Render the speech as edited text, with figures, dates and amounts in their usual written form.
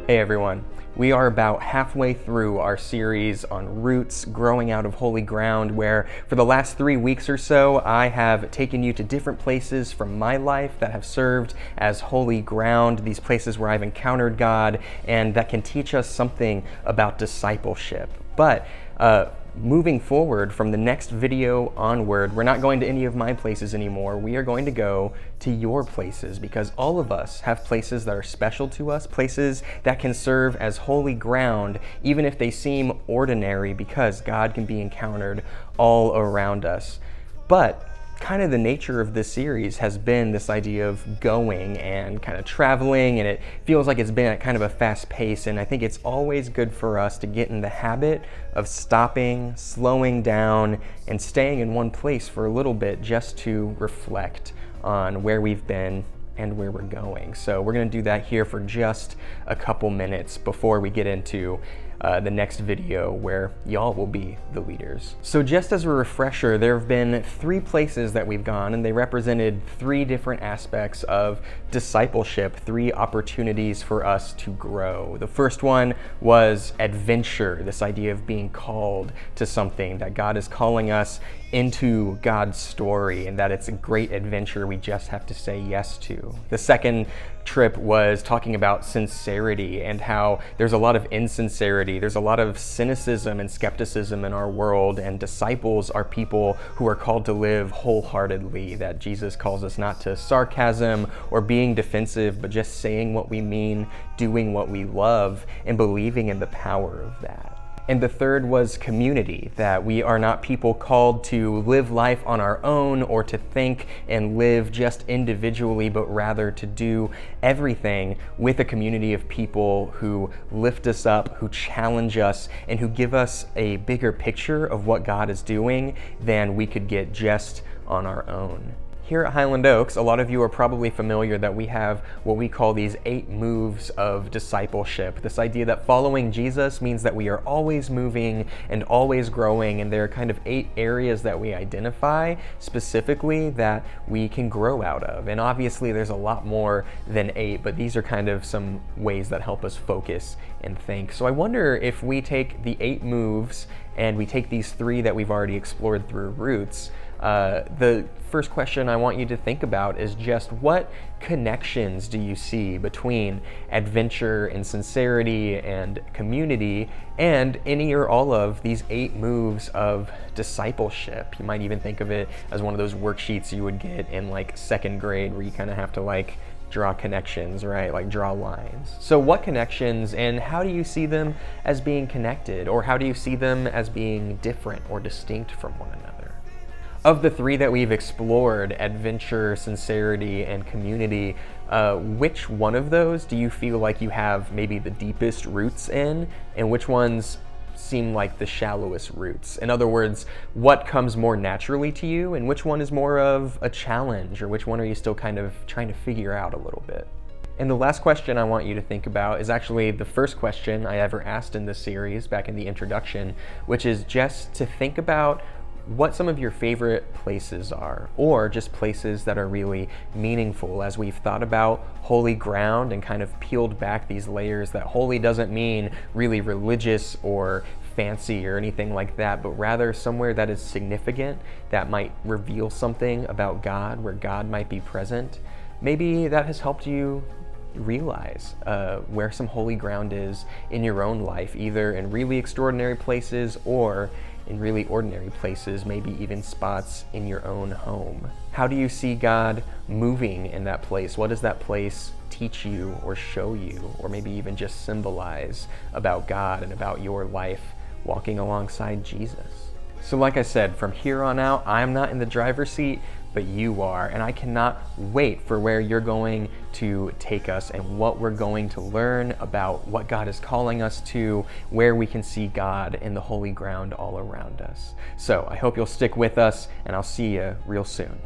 Hey everyone, we are about halfway through our series on roots growing out of holy ground, where for the last 3 weeks or so I have taken you to different places from my life that have served as holy ground, these places where I've encountered God and that can teach us something about discipleship. But moving forward from the next video onward, we're not going to any of my places anymore. We are going to go to your places, because all of us have places that are special to us, places that can serve as holy ground, even if they seem ordinary, because God can be encountered all around us. But kind of the nature of this series has been this idea of going and kind of traveling, and it feels like it's been at kind of a fast pace, and I think it's always good for us to get in the habit of stopping, slowing down, and staying in one place for a little bit just to reflect on where we've been and where we're going. So we're going to do that here for just a couple minutes before we get into the next video where y'all will be the leaders. So just as a refresher, there have been 3 places that we've gone, and they represented 3 different aspects of discipleship, 3 opportunities for us to grow. The first one was adventure, this idea of being called to something, that God is calling us into God's story, and that it's a great adventure we just have to say yes to. The second trip was talking about sincerity and how there's a lot of insincerity, there's a lot of cynicism and skepticism in our world, and disciples are people who are called to live wholeheartedly, that Jesus calls us not to sarcasm or being defensive, but just saying what we mean, doing what we love, and believing in the power of that. And the third was community, that we are not people called to live life on our own or to think and live just individually, but rather to do everything with a community of people who lift us up, who challenge us, and who give us a bigger picture of what God is doing than we could get just on our own. Here at Highland Oaks, a lot of you are probably familiar that we have what we call these 8 moves of discipleship. This idea that following Jesus means that we are always moving and always growing, and there are kind of 8 areas that we identify specifically that we can grow out of. And obviously there's a lot more than 8, but these are kind of some ways that help us focus and think. So I wonder if we take the 8 moves and we take these 3 that we've already explored through roots. The first question I want you to think about is just what connections do you see between adventure and sincerity and community and any or all of these 8 moves of discipleship? You might even think of it as one of those worksheets you would get in like 2nd grade where you kind of have to like draw connections, right? Like draw lines. So what connections, and how do you see them as being connected, or how do you see them as being different or distinct from one another? Of the 3 that we've explored, adventure, sincerity, and community, which one of those do you feel like you have maybe the deepest roots in, and which ones seem like the shallowest roots? In other words, what comes more naturally to you, and which one is more of a challenge, or which one are you still kind of trying to figure out a little bit? And the last question I want you to think about is actually the first question I ever asked in this series back in the introduction, which is just to think about what some of your favorite places are, or just places that are really meaningful, as we've thought about holy ground and kind of peeled back these layers that holy doesn't mean really religious or fancy or anything like that, but rather somewhere that is significant, that might reveal something about God, where God might be present. Maybe that has helped you realize where some holy ground is in your own life, either in really extraordinary places or in really ordinary places, maybe even spots in your own home. How do you see God moving in that place? What does that place teach you or show you, or maybe even just symbolize about God and about your life walking alongside Jesus? So like I said, from here on out, I'm not in the driver's seat, but you are, and I cannot wait for where you're going to take us and what we're going to learn about what God is calling us to, where we can see God in the holy ground all around us. So I hope you'll stick with us, and I'll see you real soon.